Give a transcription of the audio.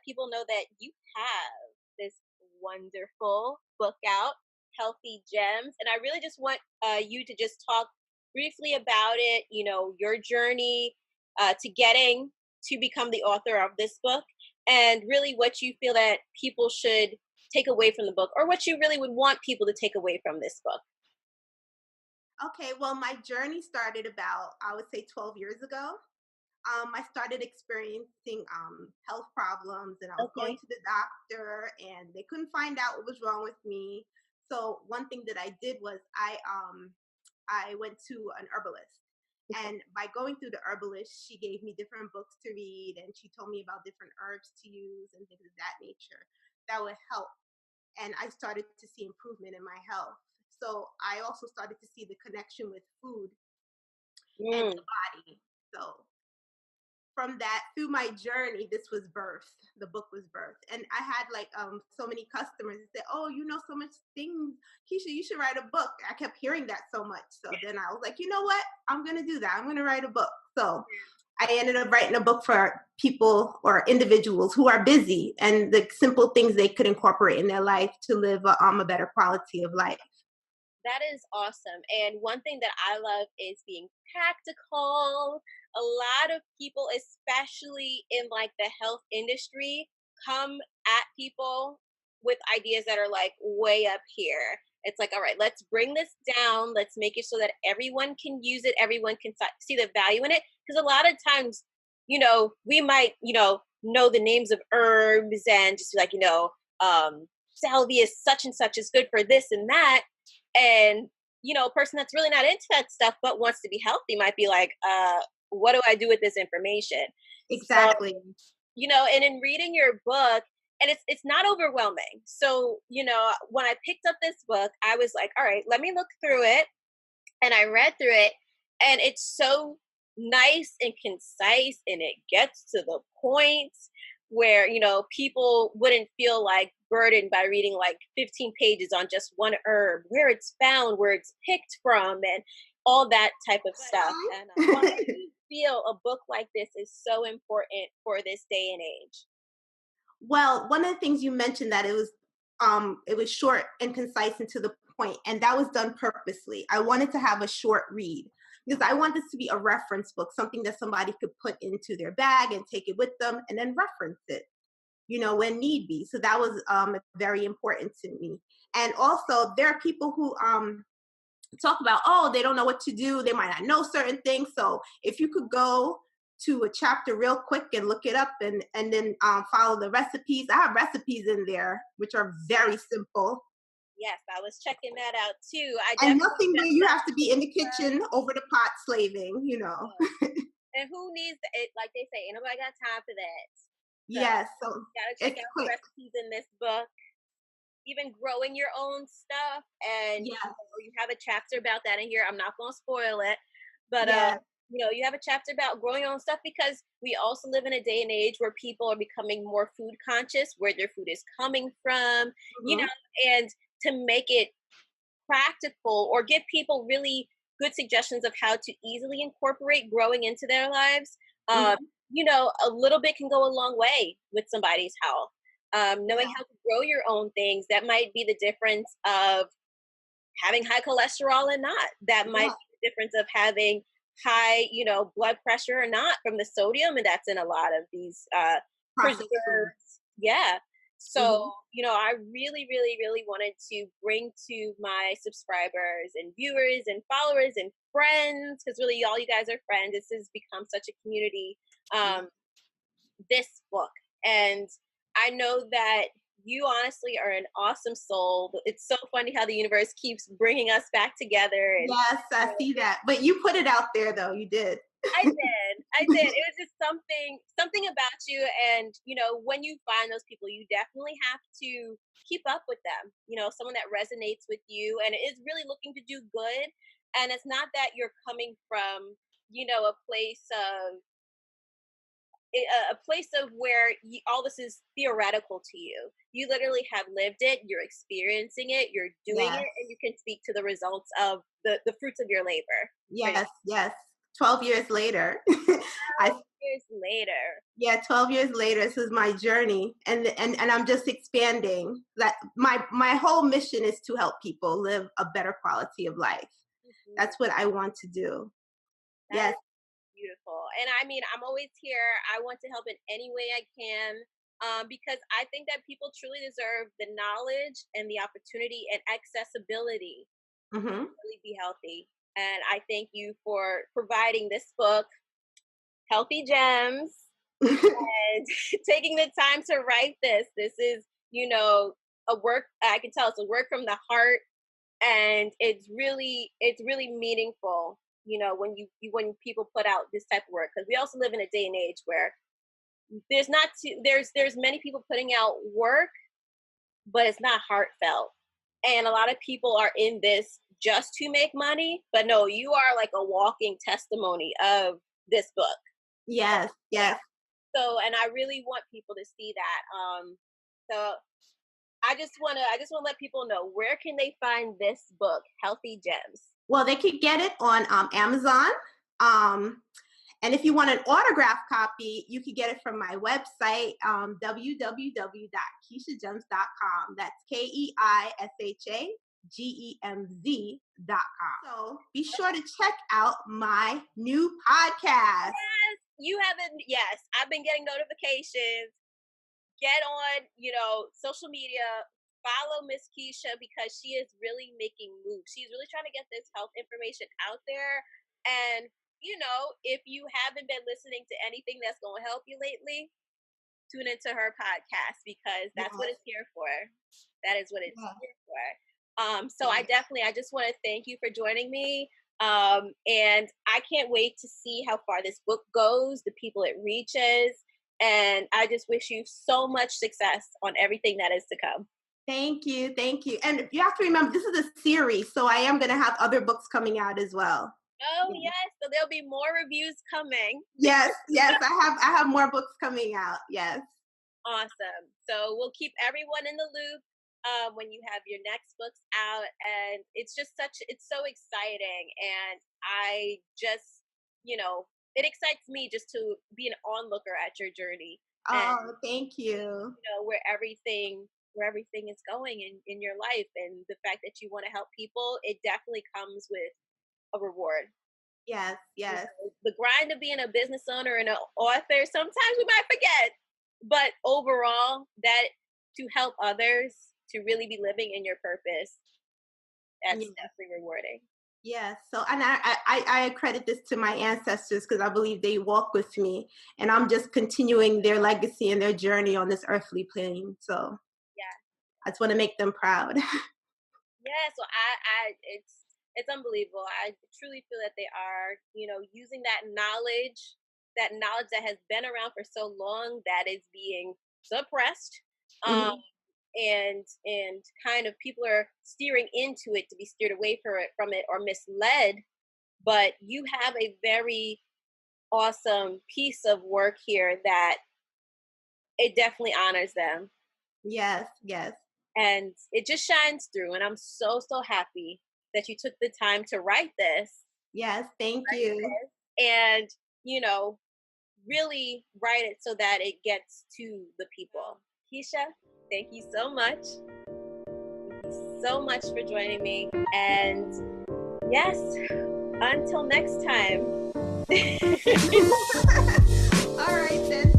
people know that you have this wonderful book out, Healthy Gems. And I really just want you to just talk briefly about it, your journey to getting to become the author of this book, and really what you feel that people should take away from the book, or what you really would want people to take away from this book. Okay, well, my journey started about, I would say, 12 years ago. I started experiencing health problems, and I was going Okay. to the doctor, and they couldn't find out what was wrong with me. So one thing that I did was I went to an herbalist, and by going through the herbalist, she gave me different books to read, and she told me about different herbs to use and things of that nature that would help. And I started to see improvement in my health. So I also started to see the connection with food and Mm. the body. So from that, through my journey, this was birthed. The book was birthed, and I had like so many customers that said, "Oh, you know so much things, Keisha. You should write a book." I kept hearing that so much, so then I was like, you know what? I'm gonna do that. I'm gonna write a book. So I ended up writing a book for people or individuals who are busy, and the simple things they could incorporate in their life to live a better quality of life. That is awesome. And one thing that I love is being practical. A lot of people, especially in like the health industry, come at people with ideas that are like way up here. It's like, all right, let's bring this down. Let's make it so that everyone can use it. Everyone can see the value in it. Because a lot of times, we might, know the names of herbs and just be like, salvia such and such is good for this and that, and a person that's really not into that stuff but wants to be healthy might be like, what do I do with this information? So, Exactly. and in reading your book, and it's not overwhelming. So, when I picked up this book, I was like, all right, let me look through it. And I read through it, and it's so nice and concise, and it gets to the point where people wouldn't feel like burdened by reading like 15 pages on just one herb, where it's found, where it's picked from, and all that type of stuff. And why do you feel a book like this is so important for this day and age? Well, one of the things you mentioned that it was short and concise and to the point, and that was done purposely. I wanted to have a short read because I want this to be a reference book, something that somebody could put into their bag and take it with them and then reference it, when need be. So that was very important to me. And also, there are people who talk about, oh, they don't know what to do, they might not know certain things. So if you could go to a chapter real quick and look it up, and then follow the recipes. I have recipes in there which are very simple, Yes, I was checking that out too. I and definitely nothing where that's you something have to be in the to kitchen over the pot slaving. and who needs it? Like they say, ain't nobody got time for that. So Yes, so gotta check it's out the quick. recipes in this book. Even growing your own stuff, and Yes, you have a chapter about that in here. I'm not gonna spoil it, but yes. you have a chapter about growing your own stuff, because we also live in a day and age where people are becoming more food conscious, where their food is coming from, you Mhm, know, and to make it practical or give people really good suggestions of how to easily incorporate growing into their lives. Um, mhm. a little bit can go a long way with somebody's health. Knowing Yeah, how to grow your own things, that might be the difference of having high cholesterol and not. That might yeah. be the difference of having high, blood pressure or not, from the sodium, and that's in a lot of these Processed food. preserves. Yeah. So, Mhm. I really, really, really wanted to bring to my subscribers and viewers and followers and friends, because really all you guys are friends. This has become such a community. Yeah. Um, this book. And I know that you honestly are an awesome soul. It's so funny how the universe keeps bringing us back together. And Yes, I see that. But you put it out there though. You did. I did. I did. It was just something about you, and when you find those people, you definitely have to keep up with them. Someone that resonates with you and is really looking to do good. And it's not that you're coming from, a place of a place of where all this is theoretical to you. You literally have lived it, you're experiencing it, you're doing Yes. it, and you can speak to the results of the fruits of your labor. Pretty Yes, yes. 12 years later, I years later. Yeah, 12 years later, this is my journey, and I'm just expanding. That my whole mission is to help people live a better quality of life. Mhm. That's what I want to do. That Yes. is beautiful. And I mean, I'm always here. I want to help in any way I can, because I think that people truly deserve the knowledge and the opportunity and accessibility Hmm. to really be healthy. And I thank you for providing this book, Healthy Gems, and taking the time to write this. This is, a work, I can tell it's a work from the heart, and it's really meaningful, when people put out this type of work, because we also live in a day and age where there's many people putting out work, but it's not heartfelt, and a lot of people are in this just to make money. But no, you are like a walking testimony of this book. Yes, Yeah. yes. So, and I really want people to see that. So I just wanna let people know, where can they find this book, Healthy Gems? Well, they could get it on Amazon. Um, and if you want an autograph copy, you could get it from my website, www.keishagems.com. That's KeishaGemz.com. So be sure to check out my new podcast. Yes, you haven't. Yes, I've been getting notifications. Get on, social media. Follow Miss Keisha, because she is really making moves. She's really trying to get this health information out there. And if you haven't been listening to anything that's going to help you lately, tune into her podcast, because that's what Yes, it's here for. That is what it's yes, here for. So yes. I just want to thank you for joining me. And I can't wait to see how far this book goes, the people it reaches. And I just wish you so much success on everything that is to come. Thank you, thank you. And you have to remember, this is a series, so I am going to have other books coming out as well. Oh, yes. So there'll be more reviews coming. Yes, yes, I have more books coming out. Yes. Awesome. So we'll keep everyone in the loop, when you have your next books out. And it's so exciting. And I just, it excites me just to be an onlooker at your journey, and, Oh, thank you. where everything is going in your life. And the fact that you want to help people, it definitely comes with a reward. Yes, yes, The grind of being a business owner and an author, sometimes we might forget, but overall, that to help others, to really be living in your purpose, that's yes, definitely rewarding. yes. So, and I credit this to my ancestors because I believe they walk with me, and I'm just continuing their legacy and their journey on this earthly plane. So, Yeah. I just want to make them proud. Yeah. So it's unbelievable. I truly feel that they are, using that knowledge that has been around for so long, that is being suppressed. Um, Mhm. and kind of people are steering into it to be steered away from it or misled. But you have a very awesome piece of work here that it definitely honors them, Yes, yes, and it just shines through. And I'm so so happy that you took the time to write this, yes. Thank you. and you know really write it so that it gets to the people. Keisha, thank you so much. Thank you so much for joining me. And yes, until next time. All right then.